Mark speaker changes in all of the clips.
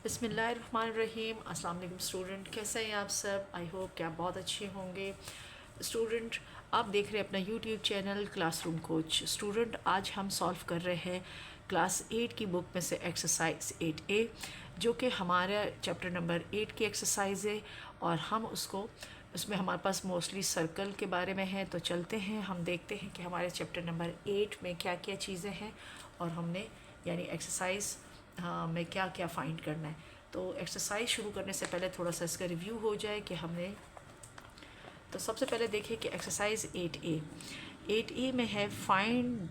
Speaker 1: बिस्मिल्लाहिर्रहमानिर्रहीम। अस्सलाम वालेकुम स्टूडेंट, कैसे हैं आप सब? आई होप कि आप बहुत अच्छे होंगे। स्टूडेंट, आप देख रहे हैं अपना YouTube channel classroom coach. Student, आज हम सॉल्व कर रहे हैं क्लास 8 की बुक में से एक्सरसाइज 8A, जो कि हमारा चैप्टर नंबर 8 की एक्सरसाइज है। और हम उसमें हमारे पास मोस्टली सर्कल के बारे में है। तो चलते हैं, हम देखते हैं कि हमारे चैप्टर नंबर 8 में क्या क्या चीज़ें हैं और हमने यानी एक्सरसाइज में क्या क्या फाइंड करना है। तो एक्सरसाइज शुरू करने से पहले थोड़ा सा इसका रिव्यू हो जाए कि हमने। तो सबसे पहले देखिए कि एक्सरसाइज 8A में है find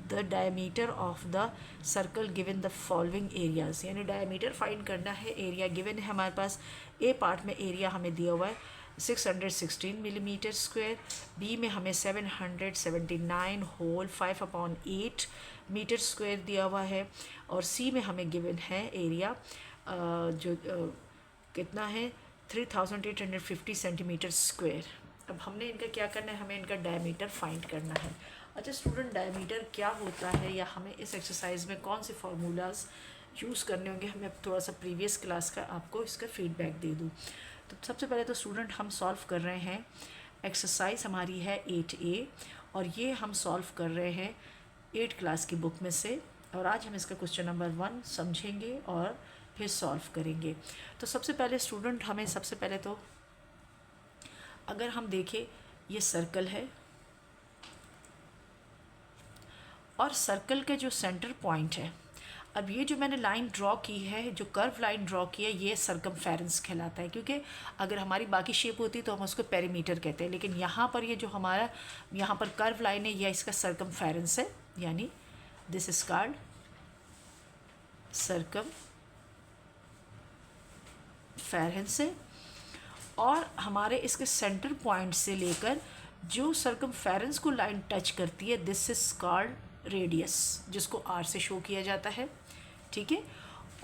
Speaker 1: the diameter of the circle given the following areas, यानी डायमीटर फाइंड करना है। एरिया गिवन है हमारे पास। ए पार्ट में एरिया हमें दिया हुआ है 616 मिलीमीटर स्क्वायर। बी में हमें 779 होल 5/8 मीटर स्क्वायर दिया हुआ है। और सी में हमें गिवन है एरिया जो कितना है 3850 सेंटीमीटर स्क्वायर। अब हमने इनका क्या करना है, हमें इनका डायमीटर फाइंड करना है। अच्छा स्टूडेंट, डायमीटर क्या होता है या हमें इस एक्सरसाइज में कौन से फार्मूलाज यूज़ करने होंगे, हमें अब थोड़ा सा प्रीवियस क्लास का आपको इसका फीडबैक दे दूँ। तो सबसे पहले तो स्टूडेंट हम सॉल्व कर रहे हैं, एक्सरसाइज हमारी है 8A और ये हम सॉल्व कर रहे हैं 8 क्लास की बुक में से। और आज हम इसका क्वेश्चन नंबर 1 समझेंगे और फिर सॉल्व करेंगे। तो सबसे पहले स्टूडेंट हमें सबसे पहले तो अगर हम देखें, ये सर्कल है और सर्कल के जो सेंटर पॉइंट है, अब ये जो मैंने लाइन ड्रॉ की है, जो कर्व लाइन ड्रॉ की है, ये सरकमफेरेंस कहलाता है। क्योंकि अगर हमारी बाकी शेप होती तो हम उसको पेरीमीटर कहते हैं, लेकिन यहाँ पर ये जो हमारा यहाँ पर कर्व लाइन है, यह इसका सरकमफेरेंस है, यानी दिस इज कॉल्ड सरकमफेरेंस है। और हमारे इसके सेंटर पॉइंट से लेकर जो सरकमफेरेंस को लाइन टच करती है, दिस इज कॉल्ड रेडियस, जिसको आर से शो किया जाता है। ठीक है।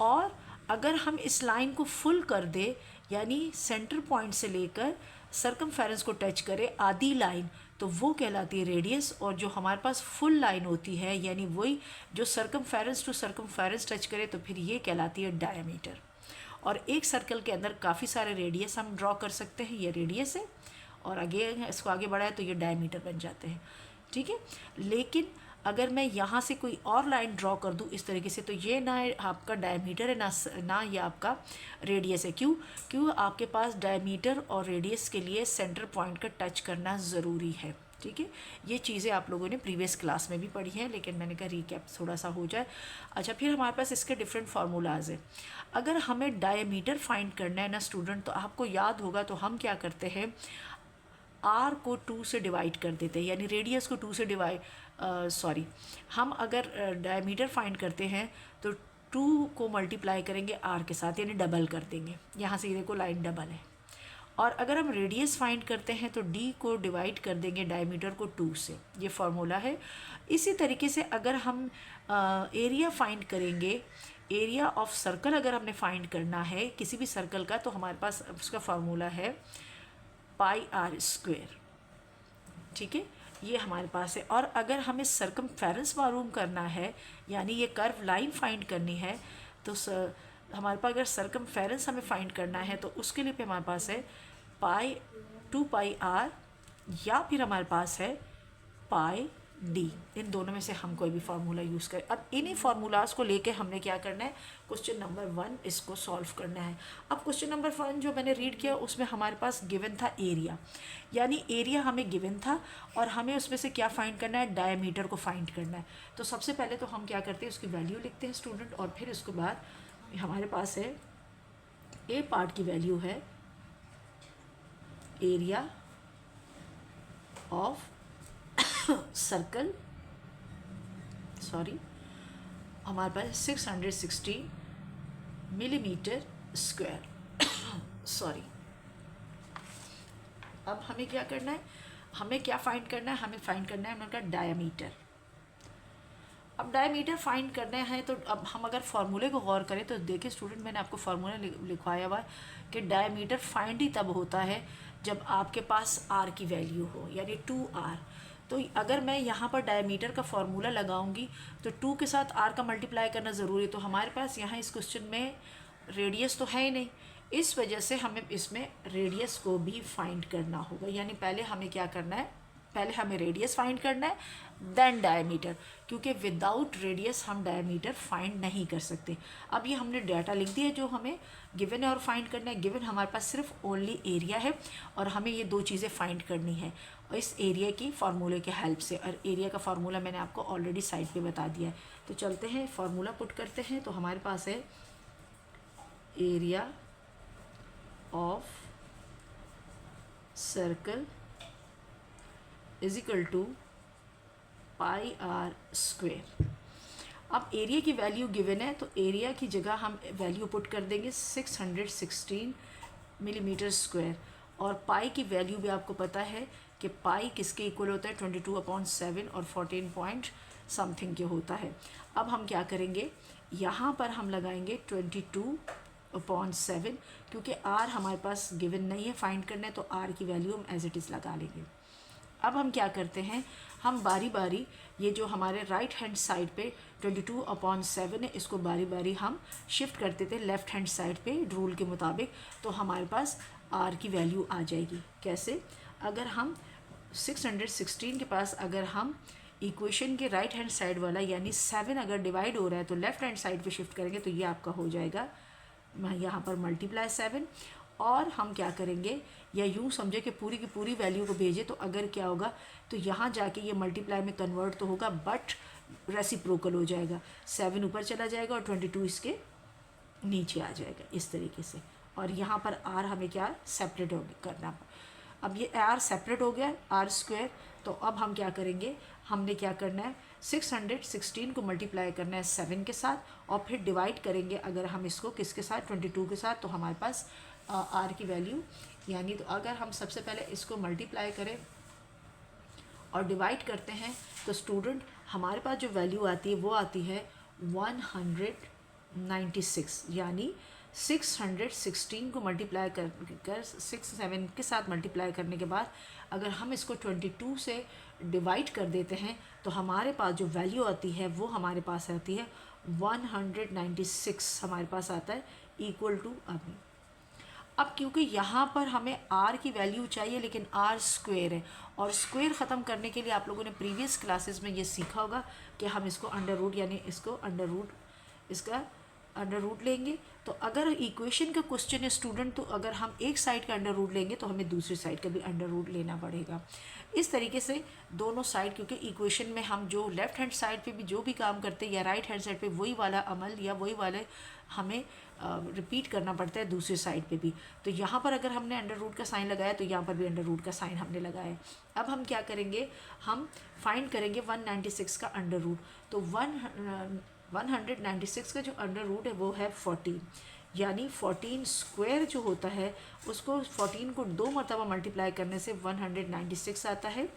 Speaker 1: और अगर हम इस लाइन को फुल कर दे, यानी सेंटर पॉइंट से लेकर सरकमफेरेंस को टच करे आधी लाइन, तो वो कहलाती है रेडियस। और जो हमारे पास फुल लाइन होती है, यानी वही जो सरकमफेरेंस टू सरकमफेरेंस टच करे, तो फिर ये कहलाती है डायमीटर। और एक सर्कल के अंदर काफ़ी सारे रेडियस हम ड्रॉ कर सकते हैं, ये रेडियस है। और आगे इसको आगे बढ़ाए तो ये डायमीटर बन जाते हैं। ठीक है। लेकिन अगर मैं यहाँ से कोई और लाइन ड्रॉ कर दूँ इस तरीके से, तो ये ना आपका डायमीटर है ना ये आपका रेडियस है। क्यों आपके पास डायमीटर और रेडियस के लिए सेंटर पॉइंट का टच करना ज़रूरी है। ठीक है। ये चीज़ें आप लोगों ने प्रीवियस क्लास में भी पढ़ी हैं, लेकिन मैंने कहा रीकैप थोड़ा सा हो जाए। अच्छा, फिर हमारे पास इसके डिफरेंट फार्मूलाज हैं। अगर हमें डायमीटर फाइंड करना है ना स्टूडेंट, तो आपको याद होगा, तो हम क्या करते हैं, आर को 2 से डिवाइड कर देते हैं, यानी रेडियस को 2 से हम अगर डायमीटर फाइंड करते हैं तो 2 को मल्टीप्लाई करेंगे आर के साथ, यानी डबल कर देंगे। यहाँ से ये देखो लाइन डबल है। और अगर हम रेडियस फाइंड करते हैं तो डी को डिवाइड कर देंगे डायमीटर को 2 से। ये फार्मूला है। इसी तरीके से अगर हम एरिया फाइंड करेंगे, एरिया ऑफ सर्कल अगर हमने फाइंड करना है किसी भी सर्कल का, तो हमारे पास उसका फार्मूला है पाई आर स्क्वेयर। ठीक है, ये हमारे पास है। और अगर हमें सरकमफेरेंस मालूम करना है, यानी ये कर्व लाइन फाइंड करनी है, तो हमारे पास अगर सरकमफेरेंस हमें फाइंड करना है, तो उसके लिए भी हमारे पास है पाई 2 पाई आर, या फिर हमारे पास है पाई डी। इन दोनों में से हम कोई भी फार्मूला यूज़ करें। अब इन्हीं फार्मूलाज को लेके हमने क्या करना है, क्वेश्चन नंबर 1 इसको सॉल्व करना है। अब क्वेश्चन नंबर 1 जो मैंने रीड किया, उसमें हमारे पास गिवन था एरिया, यानी एरिया हमें गिवन था और हमें उसमें से क्या फाइंड करना है, डायमीटर को फाइंड करना है। तो सबसे पहले तो हम क्या करते हैं, उसकी वैल्यू लिखते हैं स्टूडेंट, और फिर उसके बाद हमारे पास है ए पार्ट की वैल्यू है एरिया ऑफ सर्कल, हमारे पास 616 मिलीमीटर स्क्वायर। अब हमें क्या करना है, हमें क्या फाइंड करना है, हमें फाइंड करना है उनका डायमीटर। अब डायमीटर फाइंड करना है, तो अब हम अगर फार्मूले को गौर करें तो देखिए स्टूडेंट, मैंने आपको फार्मूला लिखवाया हुआ है कि डायमीटर फाइंड ही तब होता है जब आपके पास आर की वैल्यू हो, यानी 2R। तो अगर मैं यहाँ पर डायमीटर का फार्मूला लगाऊंगी तो 2 के साथ आर का मल्टीप्लाई करना ज़रूरी है। तो हमारे पास यहाँ इस क्वेश्चन में रेडियस तो है ही नहीं, इस वजह से हमें इसमें रेडियस को भी फाइंड करना होगा। यानी पहले हमें क्या करना है, पहले हमें रेडियस फाइंड करना है देन डायमीटर, क्योंकि विदाउट रेडियस हम डायमीटर फाइंड नहीं कर सकते। अब ये हमने डाटा लिख दिया जो हमें गिवन है और फाइंड करना है। गिवन हमारे पास सिर्फ ओनली एरिया है और हमें ये दो चीज़ें फाइंड करनी है और इस एरिया की फार्मूले के हेल्प से। और एरिया का फार्मूला मैंने आपको ऑलरेडी साइड पे बता दिया है। तो चलते हैं फार्मूला पुट करते हैं। तो हमारे पास है area of circle is equal to pi r square. अब एरिया की वैल्यू गिवन है तो एरिया की जगह हम वैल्यू पुट कर देंगे 616 मिलीमीटर स्क्वायर। और पाई की वैल्यू भी आपको पता है कि पाई किसके इक्वल होता है 22/7 और 14 पॉइंट समथिंग के होता है। अब हम क्या करेंगे, यहाँ पर हम लगाएंगे 22/7 क्योंकि आर हमारे पास गिवन नहीं है, फाइंड करना है तो आर की वैल्यू हम एज इट इज़ लगा लेंगे। अब हम क्या करते हैं, हम बारी बारी ये जो हमारे राइट हैंड साइड पे 22/7 है इसको बारी बारी हम शिफ्ट करते थे लेफ़्ट हैंड साइड पे रूल के मुताबिक। तो हमारे पास आर की वैल्यू आ जाएगी। कैसे, अगर हम 616 के पास अगर हम इक्वेशन के राइट हैंड साइड वाला यानी 7 अगर डिवाइड हो रहा है तो लेफ़्ट हैंड साइड पे शिफ्ट करेंगे तो ये आपका हो जाएगा यहाँ पर मल्टीप्लाई 7। और हम क्या करेंगे, या यूँ समझे कि पूरी की पूरी वैल्यू को भेजे तो अगर क्या होगा तो यहाँ जाके ये मल्टीप्लाई में कन्वर्ट तो होगा बट रेसिप्रोकल हो जाएगा, 7 ऊपर चला जाएगा और 22 इसके नीचे आ जाएगा इस तरीके से। और यहाँ पर आर हमें क्या सेपरेट हो करना। अब ये आर सेपरेट हो गया आर स्क्वायर। तो अब हम क्या करेंगे, हमने क्या करना है 616 को मल्टीप्लाई करना है 7 के साथ और फिर डिवाइड करेंगे अगर हम इसको किसके साथ 22 के साथ। तो हमारे पास आर की वैल्यू यानी तो अगर हम सबसे पहले इसको मल्टीप्लाई करें और डिवाइड करते हैं तो स्टूडेंट हमारे पास जो वैल्यू आती है वो आती है 196। यानी 616 को मल्टीप्लाई कर 7 के साथ मल्टीप्लाई करने के बाद अगर हम इसको 22 से डिवाइड कर देते हैं तो हमारे पास जो वैल्यू आती है वो हमारे पास आती है 196 हमारे पास आता है इक्वल टू अब क्योंकि यहाँ पर हमें आर की वैल्यू चाहिए लेकिन आर स्क्वायर है और स्क्वायर ख़त्म करने के लिए आप लोगों ने प्रीवियस क्लासेस में ये सीखा होगा कि हम इसको अंडर रूट यानी इसको अंडर रूट इसका अंडर रूट लेंगे। तो अगर इक्वेशन का क्वेश्चन है स्टूडेंट तो अगर हम एक साइड का अंडर रूट लेंगे तो हमें दूसरी साइड का भी अंडर रूट लेना पड़ेगा। इस तरीके से दोनों साइड, क्योंकि इक्वेशन में हम जो लेफ़्ट हैंड साइड पे भी जो भी काम करते हैं या राइट हैंड साइड पे वही वाला अमल या वही वाले हमें रिपीट करना पड़ता है दूसरी साइड पे भी। तो यहाँ पर अगर हमने अंडर रूट का साइन लगाया तो यहाँ पर भी अंडर रूट का साइन हमने लगाया। अब हम क्या करेंगे, हम फाइंड करेंगे 196 का अंडर रूट। तो 196 का जो अंडर रूट है वो है 14। यानी 14 स्क्वायर जो होता है उसको 14 को 2 मरतबा मल्टीप्लाई करने से 196 आता है।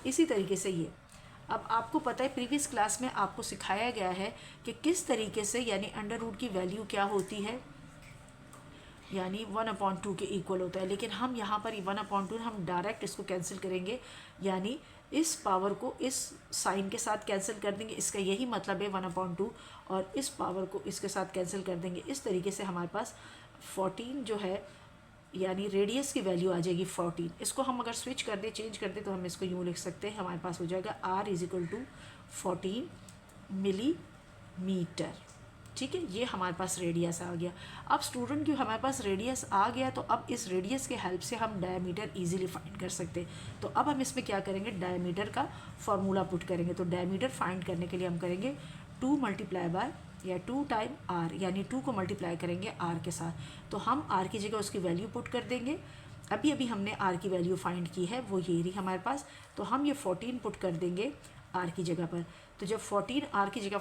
Speaker 1: इसी तरीके से ये अब आपको पता है प्रीवियस क्लास में आपको सिखाया गया है कि किस तरीके से यानी अंडर रूट की वैल्यू क्या होती है, यानी 1/2 के इक्वल होता है। लेकिन हम यहाँ पर 1/2 हम डायरेक्ट इसको कैंसिल करेंगे, यानी इस पावर को इस साइन के साथ कैंसिल कर देंगे। इसका यही मतलब है 1/2 और इस पावर को इसके साथ कैंसिल कर देंगे। इस तरीके से हमारे पास 14 जो है यानी रेडियस की वैल्यू आ जाएगी 14। इसको हम अगर स्विच कर दे चेंज कर दे तो हम इसको यूँ लिख सकते हैं, हमारे पास हो जाएगा R = 14 मिलीमीटर। ठीक है, ये हमारे पास रेडियस आ गया। अब स्टूडेंट क्यों हमारे पास रेडियस आ गया तो अब इस रेडियस के हेल्प से हम डायमीटर इजीली फाइंड कर सकते हैं। तो अब हम इसमें क्या करेंगे, डायमीटर का फॉर्मूला पुट करेंगे। तो डायमीटर फाइंड करने के लिए हम करेंगे 2 मल्टीप्लाई बाय या 2 टाइम R, यानी 2 को मल्टीप्लाई करेंगे R के साथ। तो हम R की जगह उसकी वैल्यू पुट कर देंगे। अभी हमने R की वैल्यू फाइंड की है वो ये रही हमारे पास। तो हम ये 14 पुट कर देंगे R की जगह पर। तो जब 14 R की जगह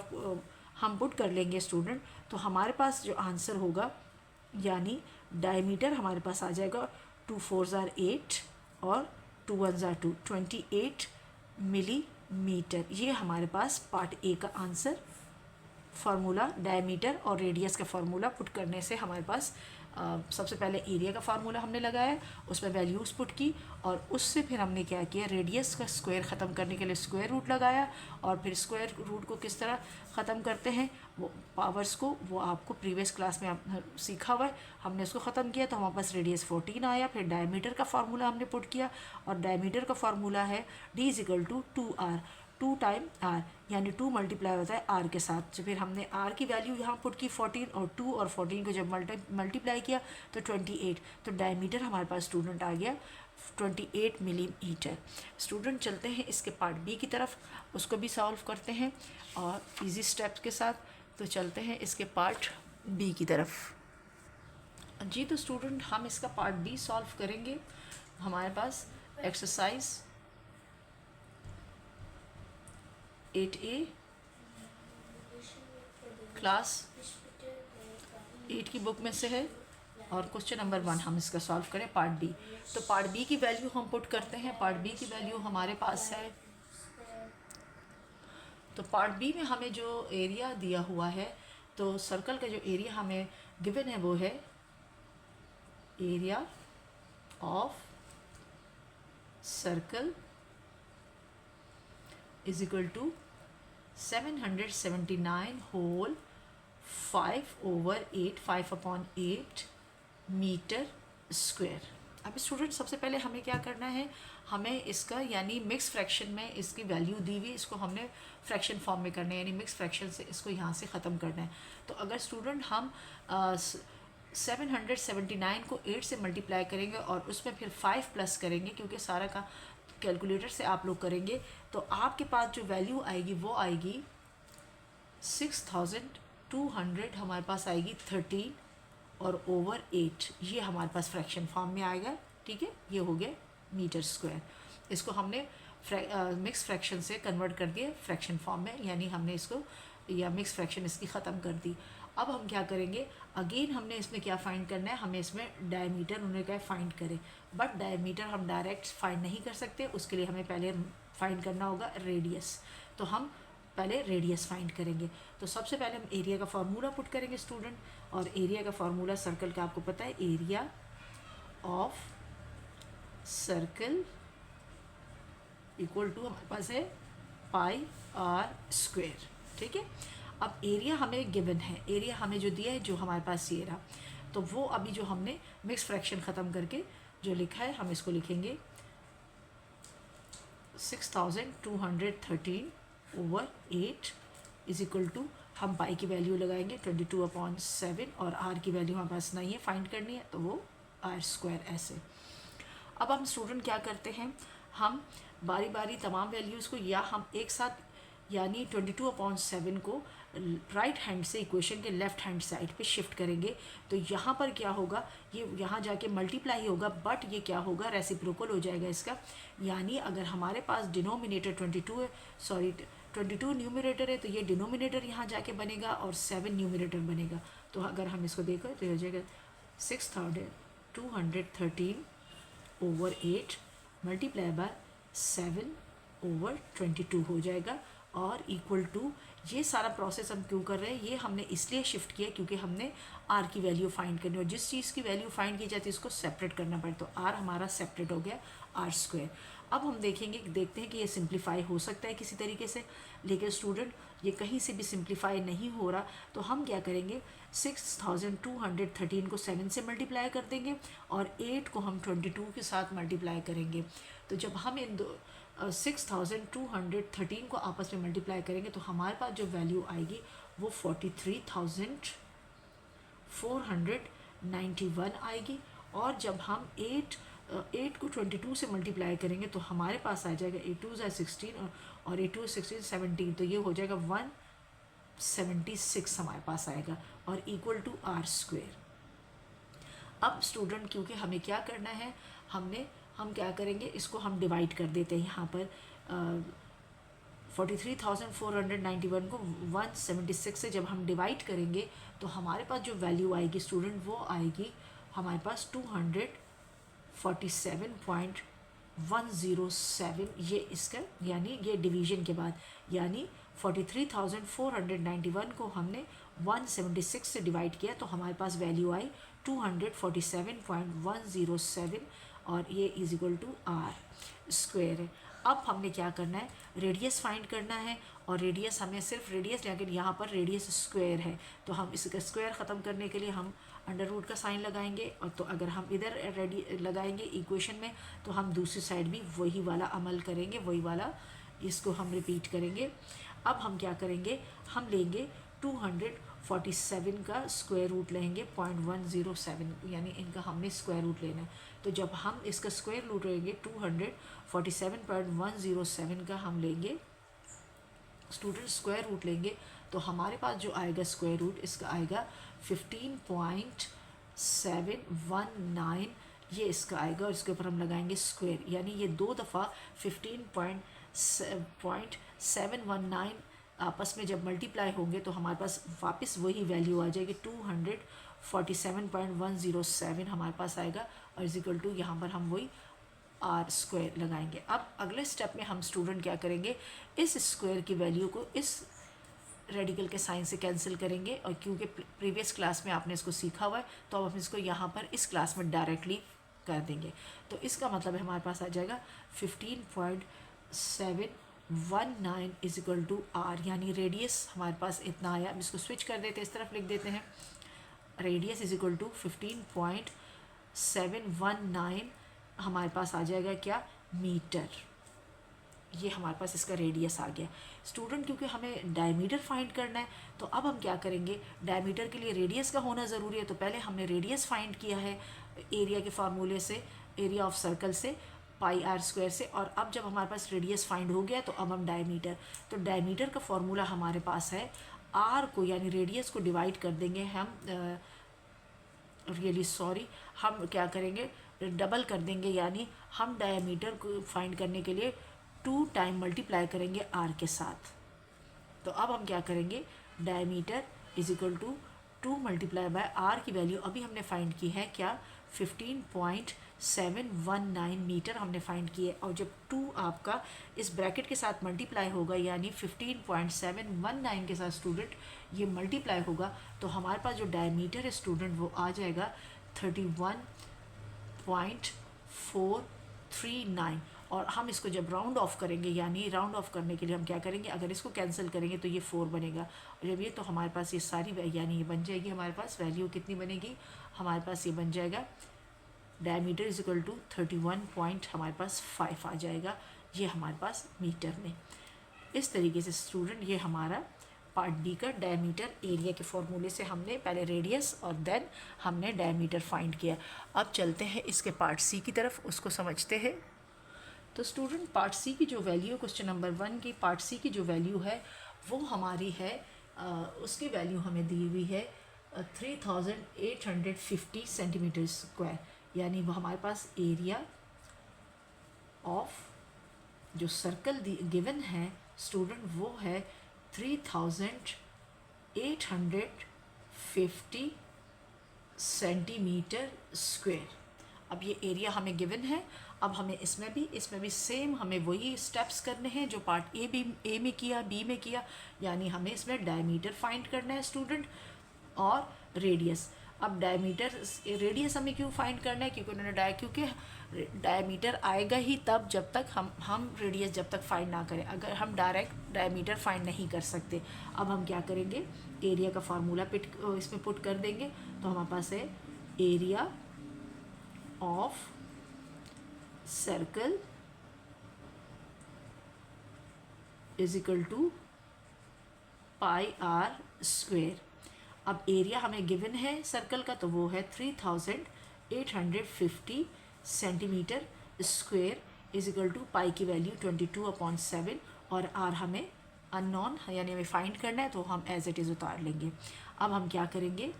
Speaker 1: हम पुट कर लेंगे स्टूडेंट तो हमारे पास जो आंसर होगा यानी डायमीटर हमारे पास आ जाएगा 2 4s are 8 और 2 1s are 2 28 मिलीमीटर। ये हमारे पास पार्ट ए का आंसर फार्मूला डायमीटर और रेडियस का फार्मूला पुट करने से हमारे पास सबसे पहले एरिया का फार्मूला हमने लगाया, उसमें वैल्यूज़ पुट की, और उससे फिर हमने क्या किया, रेडियस का स्क्वायर ख़त्म करने के लिए स्क्वायर रूट लगाया, और फिर स्क्वायर रूट को किस तरह ख़त्म करते हैं, वो पावर्स को, वो आपको प्रीवियस क्लास में सीखा हुआ है। हमने उसको ख़त्म किया तो हमारे पास रेडियस 14 आया। फिर डायमीटर का फार्मूला हमने पुट किया, और डायमीटर का फार्मूला है d = 2r, 2 टाइम r, यानी 2 मल्टीप्लाई होता है r के साथ। तो फिर हमने r की वैल्यू यहाँ पुट की 14, और 2 और 14 को जब मल्टीप्लाई किया तो 28। तो डायमीटर हमारे पास स्टूडेंट आ गया 28 मिलीमीटर। स्टूडेंट चलते हैं इसके पार्ट बी की तरफ, उसको भी सॉल्व करते हैं और इजी स्टेप्स के साथ। तो चलते हैं इसके पार्ट बी की तरफ। जी तो स्टूडेंट हम इसका पार्ट बी सॉल्व करेंगे। हमारे पास एक्सरसाइज 8A क्लास 8 की बुक में से है, और क्वेश्चन नंबर 1 हम इसका सॉल्व करें पार्ट बी। तो पार्ट बी की वैल्यू हम पुट करते हैं। पार्ट बी की वैल्यू हमारे पास है, तो पार्ट बी में हमें जो एरिया दिया हुआ है, तो सर्कल का जो एरिया हमें गिवन है वो है area of circle is equal to 779 whole 5/8, 5/8 metre square. अब स्टूडेंट सबसे पहले हमें क्या करना है, हमें इसका यानी मिक्स फ्रैक्शन में इसकी वैल्यू दी हुई, इसको हमने फ्रैक्शन फॉर्म में करना है, यानी मिक्स फ्रैक्शन से इसको यहाँ से ख़त्म करना है। तो अगर स्टूडेंट हम 779 को 8 से मल्टीप्लाई करेंगे और उसमें फिर 5 प्लस करेंगे, क्योंकि सारा का कैलकुलेटर से आप लोग करेंगे, तो आपके पास जो वैल्यू आएगी वो आएगी 6200, हमारे पास आएगी 13 और ओवर 8, ये हमारे पास फ्रैक्शन फॉर्म में आएगा। ठीक है, ये हो गया मीटर स्क्वायर। इसको हमने मिक्स फ्रैक्शन से कन्वर्ट कर दिया फ्रैक्शन फॉर्म में, यानी हमने इसको या मिक्स फ्रैक्शन इसकी ख़त्म कर दी। अब हम क्या करेंगे, अगेन हमने इसमें क्या फाइंड करना है, हमें इसमें डायमीटर उन्होंने कहा फाइंड करें, बट डायमीटर हम डायरेक्ट फाइंड नहीं कर सकते, उसके लिए हमें पहले फाइंड करना होगा रेडियस। तो हम पहले रेडियस फाइंड करेंगे। तो सबसे पहले हम एरिया का फार्मूला पुट करेंगे स्टूडेंट, और एरिया का फार्मूला सर्कल का आपको पता है, area of circle equal to हमारे पास है πr²। ठीक है, अब एरिया हमें गिवन है, एरिया हमें जो दिया है, जो हमारे पास ये रहा, तो वो अभी जो हमने मिक्स फ्रैक्शन ख़त्म करके जो लिखा है, हम इसको लिखेंगे 6213/8 इज इक्वल टू, हम पाई की वैल्यू लगाएंगे 22/7, और आर की वैल्यू हमारे पास नहीं है, फाइंड करनी है, तो वो r² ऐसे। अब हम स्टूडेंट क्या करते हैं, हम बारी बारी तमाम वैल्यूज़ को, या हम एक साथ यानी 22/7 को राइट हैंड से इक्वेशन के लेफ़्ट हैंड साइड पे शिफ्ट करेंगे। तो यहाँ पर क्या होगा, ये यहाँ जाके मल्टीप्लाई होगा, बट ये क्या होगा, रेसिप्रोकल हो जाएगा इसका। यानी अगर हमारे पास डिनोमिनेटर 22 न्यूमरेटर है, तो ये डिनोमिनेटर यहाँ जाके बनेगा और 7 न्यूमरेटर बनेगा। तो अगर हम इसको देखें तो हो जाएगा 6213/8 मल्टीप्लाई बाय 7/22 हो जाएगा, और इक्वल टू, ये सारा प्रोसेस हम क्यों कर रहे हैं, ये हमने इसलिए शिफ्ट किया क्योंकि हमने आर की वैल्यू फाइंड करनी, और जिस चीज़ की वैल्यू फाइंड की जाती है इसको सेपरेट करना पड़ता है। तो आर हमारा सेपरेट हो गया r²। अब हम देखते हैं कि ये सिंप्लीफाई हो सकता है किसी तरीके से, लेकिन स्टूडेंट ये कहीं से भी सिंप्लीफाई नहीं हो रहा। तो हम क्या करेंगे, 6213 को 7 से मल्टीप्लाई कर देंगे, और 8 को हम 22 के साथ मल्टीप्लाई करेंगे। तो जब हम इन 6213 को आपस में मल्टीप्लाई करेंगे, तो हमारे पास जो वैल्यू आएगी वो 43,491 आएगी। और जब हम 8 को 22 से मल्टीप्लाई करेंगे, तो हमारे पास आ जाएगा 8 2 16, और 8 2 16 17, तो ये हो जाएगा 176 हमारे पास आएगा, और इक्वल टू r²। अब स्टूडेंट क्योंकि हमें क्या करना है, हम क्या करेंगे, इसको हम डिवाइड कर देते हैं। यहाँ पर 43,491 को 176 से जब हम डिवाइड करेंगे, तो हमारे पास जो वैल्यू आएगी स्टूडेंट, वो आएगी हमारे पास 247.107। ये इसका यानी ये डिवीजन के बाद, यानी 43,491 को हमने 176 से डिवाइड किया, तो हमारे पास वैल्यू आई 247.107 और ये is equal to r square है। अब हमने क्या करना है, रेडियस फाइंड करना है, और रेडियस हमें सिर्फ रेडियस, लेकिन यहाँ पर रेडियस स्क्वायर है, तो हम इसका स्क्वायर ख़त्म करने के लिए हम अंडर रूट का साइन लगाएंगे। और तो अगर हम इधर रेडी लगाएंगे इक्वेशन में, तो हम दूसरी साइड भी वही वाला अमल करेंगे, वही वाला इसको हम रिपीट करेंगे। अब हम क्या करेंगे, हम लेंगे 247 का स्क्वायर रूट लेंगे 0.107, यानी इनका हमने स्क्वायर रूट लेना है। तो जब हम इसका स्क्वायर रूट लेंगे 247.107 का हम लेंगे स्टूडेंट स्क्वायर रूट लेंगे, तो हमारे पास जो आएगा स्क्वायर रूट, इसका आएगा 15.719, ये इसका आएगा, और इसके ऊपर हम लगाएंगे स्क्वायर, यानी ये 2 दफ़ा 15.719 आपस में जब मल्टीप्लाई होंगे तो हमारे पास वापस वही वैल्यू आ जाएगी 247.107 हमारे पास आएगा, और इज इक्वल टू यहाँ पर हम वही आर स्क्वायर लगाएंगे। अब अगले स्टेप में हम स्टूडेंट क्या करेंगे, इस स्क्वायर की वैल्यू को इस रेडिकल के साइन से कैंसिल करेंगे, और क्योंकि प्रीवियस क्लास में आपने इसको सीखा हुआ है, तो अब हम इसको यहाँ पर इस क्लास में डायरेक्टली कर देंगे। तो इसका मतलब है हमारे पास आ जाएगा 15.719 इज इक्वल टू आर, यानी रेडियस हमारे पास इतना आया। अब इसको स्विच कर देते हैं, इस तरफ लिख देते हैं, रेडियस इज इक्वल टू 15.719 हमारे पास आ जाएगा क्या, मीटर। ये हमारे पास इसका रेडियस आ गया। स्टूडेंट क्योंकि हमें डायमीटर फाइंड करना है, तो अब हम क्या करेंगे, डायमीटर के लिए रेडियस का होना ज़रूरी है, तो पहले हमने रेडियस फाइंड किया है एरिया के फार्मूले से, एरिया ऑफ सर्कल से, पाई आर स्क्वायर से। और अब जब हमारे पास रेडियस फाइंड हो गया, तो अब हम डायमीटर, तो डायमीटर का फॉर्मूला हमारे पास है, आर को यानी रेडियस को डिवाइड कर देंगे हम, हम क्या करेंगे, डबल कर देंगे, यानी हम डायमीटर को फाइंड करने के लिए 2 टाइम मल्टीप्लाई करेंगे आर के साथ। तो अब हम क्या करेंगे, diameter is equal to 2 multiply by r की वैल्यू अभी हमने फाइंड की है क्या, 15.719 मीटर हमने फाइंड की है। और जब 2 आपका इस ब्रैकेट के साथ मल्टीप्लाई होगा, यानी 15.719 के साथ स्टूडेंट ये मल्टीप्लाई होगा, तो हमारे पास जो डायमीटर है स्टूडेंट वो आ जाएगा 31.439। और हम इसको जब राउंड ऑफ करेंगे, यानी राउंड ऑफ करने के लिए हम क्या करेंगे, अगर इसको कैंसिल करेंगे तो ये 4 बनेगा, और जब ये, तो हमारे पास ये सारी यानी ये बन जाएगी, हमारे पास वैल्यू कितनी बनेगी, हमारे पास ये बन जाएगा डायमीटर इज इक्वल टू 31 हमारे पास 5 आ जाएगा, ये हमारे पास मीटर में। इस तरीके से स्टूडेंट ये हमारा पार्ट डी का डायमीटर एरिया के फॉर्मूले से हमने पहले रेडियस और देन हमने डायमीटर फाइंड किया। अब चलते हैं इसके पार्ट सी की तरफ, उसको समझते हैं। तो स्टूडेंट पार्ट सी की जो वैल्यू, क्वेश्चन नंबर 1 की पार्ट सी की जो वैल्यू है वो हमारी है, उसकी वैल्यू हमें दी हुई है 3850 सेंटीमीटर स्क्वायर, यानी वो हमारे पास एरिया ऑफ जो सर्कल गिवन है स्टूडेंट वो है 3850 सेंटीमीटर स्क्वायर। अब ये एरिया हमें गिवन है, अब हमें इसमें भी सेम हमें वही स्टेप्स करने हैं जो पार्ट ए में किया, बी में किया, यानी हमें इसमें डायमीटर फाइंड करना है स्टूडेंट और रेडियस। अब डायमीटर, रेडियस हमें क्यों फाइंड करना है, क्योंकि उन्होंने क्योंकि डायमीटर आएगा ही तब जब तक हम रेडियस जब तक फाइंड ना करें, अगर हम डायरेक्ट डायमीटर फाइंड नहीं कर सकते। अब हम क्या करेंगे, एरिया का फार्मूला इसमें पुट कर देंगे, तो हमारे पास है area of circle is equal to pi r square. अब एरिया हमें गिवन है सर्कल का, तो वो है 3850 centimetre square is equal to pi की वैल्यू 22/7, और आर हमें अननोन यानी हमें फाइंड करना है, तो हम एज इट इज़ उतार लेंगे। अब हम क्या करेंगे,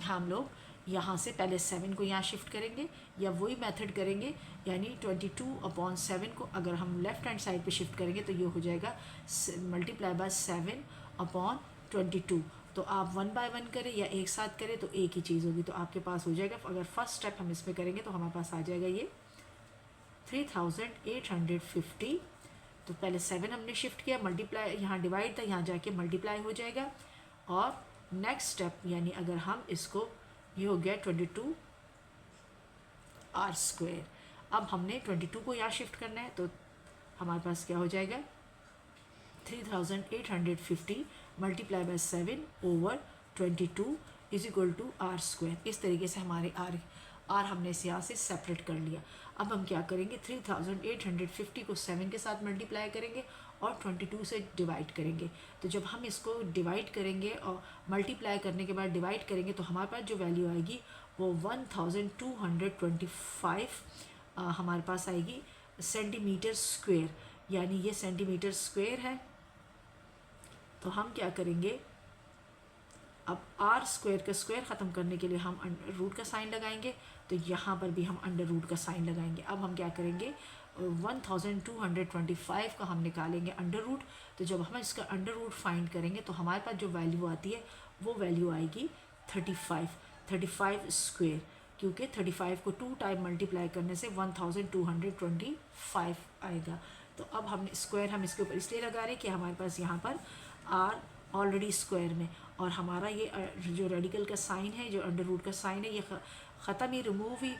Speaker 1: हम लोग यहाँ से पहले 7 को यहाँ शिफ्ट करेंगे, या वही मेथड करेंगे, यानी 22/7 को अगर हम लेफ़्ट हैंड साइड पे शिफ्ट करेंगे तो ये हो जाएगा मल्टीप्लाई बाय 7/22। तो आप 1 बाय 1 करें या एक साथ करें तो एक ही चीज़ होगी, तो आपके पास हो जाएगा। अगर फर्स्ट स्टेप हम इसमें करेंगे तो हमारे पास आ जाएगा ये 3850। तो पहले 7 हमने शिफ्ट किया, मल्टीप्लाई यहाँ डिवाइड था, यहाँ जाके मल्टीप्लाई हो जाएगा। और नेक्स्ट स्टेप यानी अगर हम इसको ये हो गया 22 आर स्क्वायर। अब हमने 22 को यहाँ शिफ्ट करना है, तो हमारे पास क्या हो जाएगा 3850 multiply by 7 over 22 is equal to r square. इस तरीके से हमारे आर हमने इसे यहाँ से सेपरेट कर लिया। अब हम क्या करेंगे 3850 को 7 के साथ मल्टीप्लाई करेंगे और 22 से डिवाइड करेंगे। तो जब हम इसको डिवाइड करेंगे और मल्टीप्लाई करने के बाद डिवाइड करेंगे तो हमारे पास जो वैल्यू आएगी वो 1225 हमारे पास आएगी सेंटीमीटर स्क्वायर, यानी ये सेंटीमीटर स्क्वायर है। तो हम क्या करेंगे, अब आर स्क्वायर का स्क्वायर ख़त्म करने के लिए हम अंडर रूट का साइन लगाएंगे, तो यहाँ पर भी हम अंडर रूट का साइन लगाएंगे। अब हम क्या करेंगे 1225 का हम निकालेंगे अंडर रूट। तो जब हम इसका अंडर रूट फाइंड करेंगे तो हमारे पास जो वैल्यू आती है वो वैल्यू आएगी 35 स्क्वायर, क्योंकि 35 को 2 टाइम मल्टीप्लाई करने से 1225 आएगा। तो अब हम स्क्वायर हम इसके ऊपर इसलिए लगा रहे हैं कि हमारे पास यहाँ पर आर ऑलरेडी स्क्वायर में, और हमारा ये जो रेडिकल का साइन है, जो अंडर रूट का साइन है, ये ख़त्म ही रिमूव ही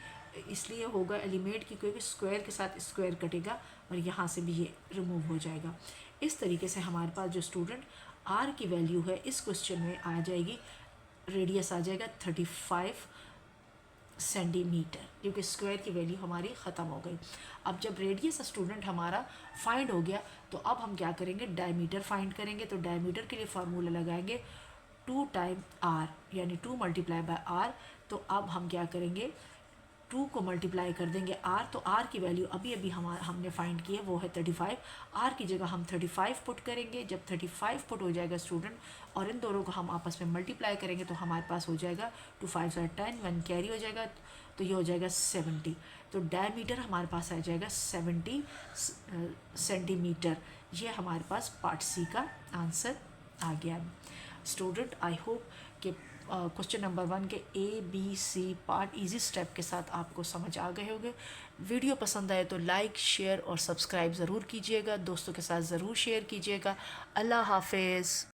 Speaker 1: इसलिए होगा एलिमेंट की, क्योंकि स्क्वायर के साथ स्क्वायर कटेगा और यहाँ से भी ये रिमूव हो जाएगा। इस तरीके से हमारे पास जो स्टूडेंट आर की वैल्यू है इस क्वेश्चन में आ जाएगी, रेडियस आ जाएगा 35 सेंटीमीटर, क्योंकि स्क्वायर की वैल्यू हमारी ख़त्म हो गई। अब जब रेडियस स्टूडेंट हमारा फाइंड हो गया तो अब हम क्या करेंगे डायमीटर फाइंड करेंगे। तो डायमीटर के लिए फार्मूला लगाएंगे 2 टाइम आर, यानी 2 मल्टीप्लाई बाय आर। तो अब हम क्या करेंगे 2 को मल्टीप्लाई कर देंगे आर, तो आर की वैल्यू अभी हमने फाइंड की है वो है 35। आर की जगह हम 35 पुट करेंगे। जब 35 पुट हो जाएगा स्टूडेंट और इन दोनों को हम आपस में मल्टीप्लाई करेंगे तो हमारे पास हो जाएगा 2 5 10, 1 कैरी हो जाएगा, तो ये हो जाएगा 70। तो डायमीटर हमारे पास आ जाएगा 70 सेंटीमीटर। ये हमारे पास पार्ट सी का आंसर आ गया। स्टूडेंट आई होप कि क्वेश्चन नंबर 1 के ABC पार्ट इजी स्टेप के साथ आपको समझ आ गए होंगे। वीडियो पसंद आए तो लाइक शेयर और सब्सक्राइब ज़रूर कीजिएगा, दोस्तों के साथ ज़रूर शेयर कीजिएगा। अल्लाह हाफिज़।